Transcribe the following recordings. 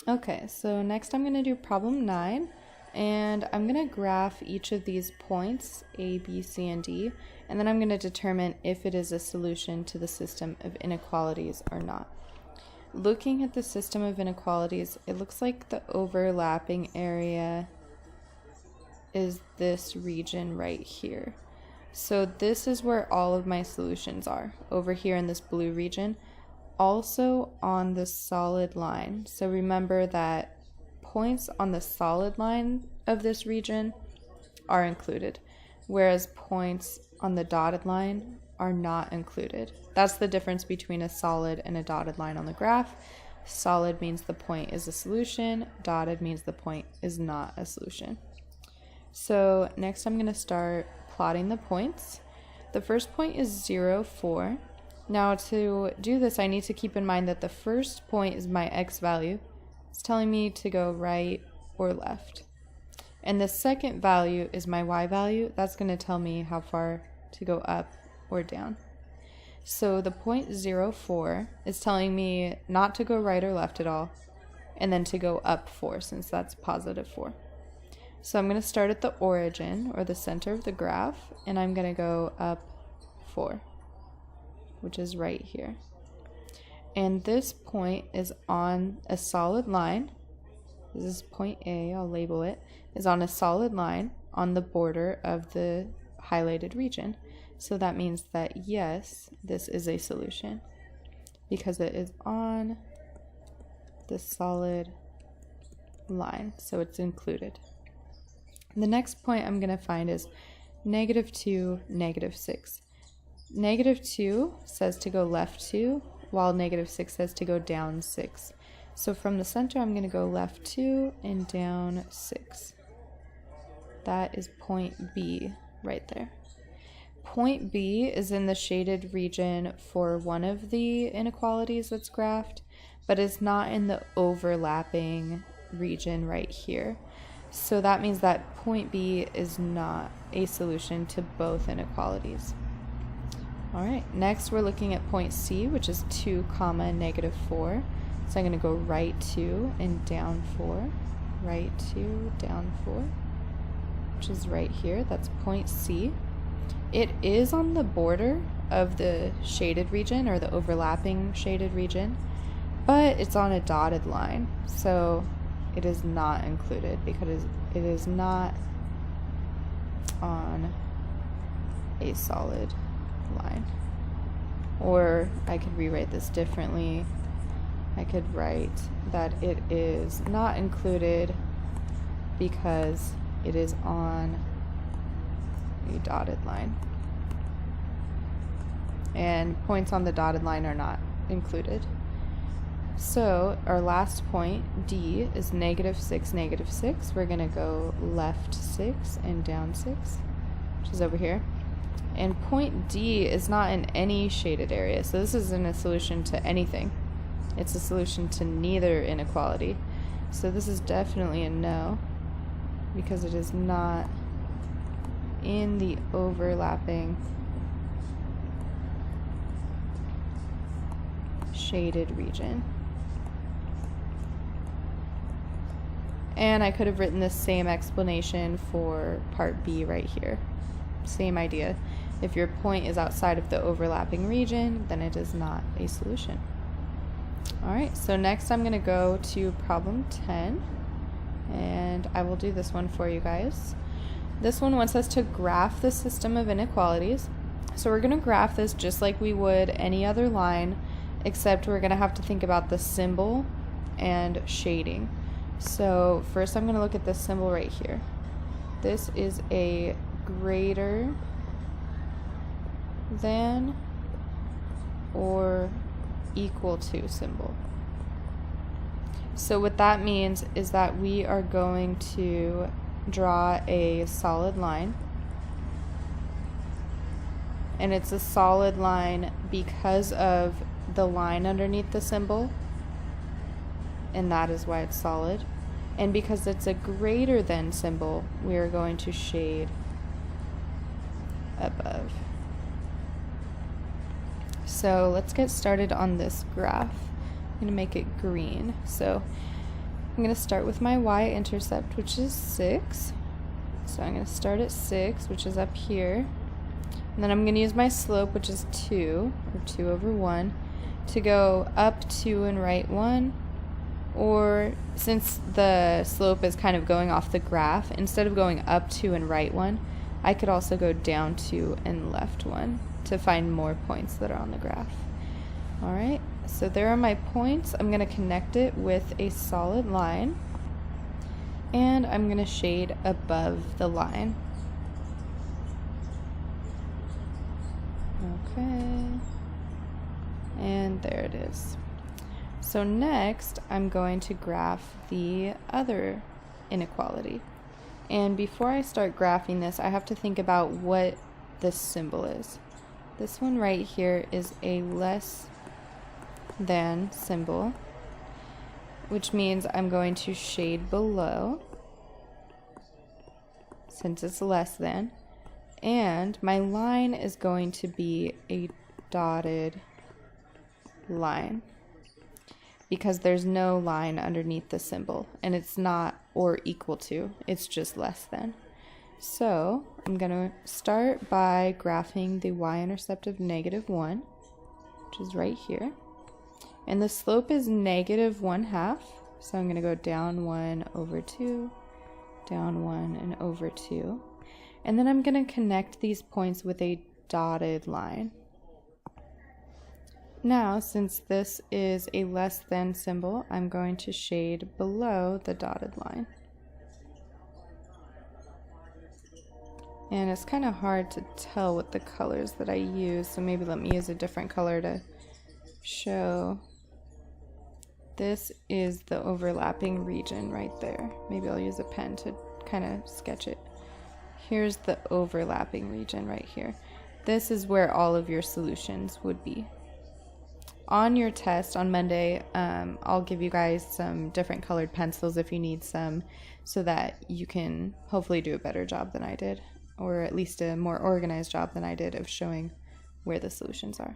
Okay, so next I'm going to do problem 9, and I'm going to graph each of these points, A, B, C, and D, and then I'm going to determine if it is a solution to the system of inequalities or not. Looking at the system of inequalities, it looks like the overlapping area is this region right here. So this is where all of my solutions are, over here in this blue region. Also on the solid line. So remember that points on the solid line of this region are included, whereas points on the dotted line are not included. That's the difference between a solid and a dotted line on the graph. Solid means the point is a solution, dotted means the point is not a solution. So next I'm going to start plotting the points. The first point is 0, 4. Now to do this, I need to keep in mind that the first point is my x value. It's telling me to go right or left. And the second value is my y value. That's going to tell me how far to go up or down. So the point 0, 4 is telling me not to go right or left at all, and then to go up 4 since that's positive 4. So I'm going to start at the origin or the center of the graph, and I'm going to go up 4. Which is right here. And this point is on a solid line. This is point A, I'll label it, is on a solid line on the border of the highlighted region. So that means that yes, this is a solution because it is on the solid line, so it's included. The next point I'm going to find is -2, -6. -2 says to go left 2, while -6 says to go down 6. So from the center, I'm going to go left 2 and down 6. That is point B right there. Point B is in the shaded region for one of the inequalities that's graphed, but it's not in the overlapping region right here. So that means that point B is not a solution to both inequalities. All right, next we're looking at point C, which is 2, -4. So I'm going to go right 2 and down 4, right 2, down 4, which is right here. That's point C. It is on the border of the shaded region or the overlapping shaded region, but it's on a dotted line. So it is not included because it is not on a solid line. Or I could rewrite this differently. I could write that it is not included because it is on a dotted line. And points on the dotted line are not included. So our last point, D, is -6, -6. We're going to go left 6 and down 6, which is over here. And point D is not in any shaded area, so this isn't a solution to anything. It's a solution to neither inequality. So this is definitely a no, because it is not in the overlapping shaded region. And I could have written the same explanation for part B right here. Same idea. If your point is outside of the overlapping region, then it is not a solution. Alright, so next I'm going to go to problem 10, and I will do this one for you guys. This one wants us to graph the system of inequalities. So we're going to graph this just like we would any other line, except we're going to have to think about the symbol and shading. So first I'm going to look at this symbol right here. This is a greater than or equal to symbol. So what that means is that we are going to draw a solid line, and it's a solid line because of the line underneath the symbol, and that is why it's solid. And because it's a greater than symbol, we are going to shade above. So let's get started on this graph. I'm going to make it green. So I'm going to start with my y-intercept, which is 6. So I'm going to start at 6, which is up here. And then I'm going to use my slope, which is 2, or 2 over 1, to go up 2 and right 1. Or since the slope is kind of going off the graph, instead of going up 2 and right 1, I could also go down 2 and left 1 to find more points that are on the graph. Alright, so there are my points. I'm going to connect it with a solid line, and I'm going to shade above the line. Okay, and there it is. So next, I'm going to graph the other inequality. And before I start graphing this, I have to think about what this symbol is. This one right here is a less than symbol, which means I'm going to shade below since it's less than. And my line is going to be a dotted line, because there's no line underneath the symbol, and it's not or equal to, it's just less than. So I'm going to start by graphing the y-intercept of -1, which is right here. And the slope is -1/2, so I'm going to go down 1 over 2, down 1 and over 2. And then I'm going to connect these points with a dotted line. Now, since this is a less than symbol, I'm going to shade below the dotted line. And it's kind of hard to tell with the colors that I use, so maybe let me use a different color to show. This is the overlapping region right there. Maybe I'll use a pen to kind of sketch it. Here's the overlapping region right here. This is where all of your solutions would be. On your test on Monday, I'll give you guys some different colored pencils if you need some, so that you can hopefully do a better job than I did, or at least a more organized job than I did of showing where the solutions are.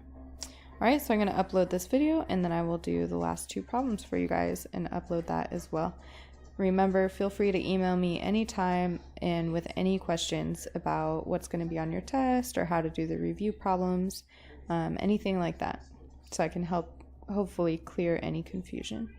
Alright, so I'm going to upload this video, and then I will do the last 2 problems for you guys and upload that as well. Remember, feel free to email me anytime and with any questions about what's going to be on your test or how to do the review problems, anything like that, so I can help hopefully clear any confusion.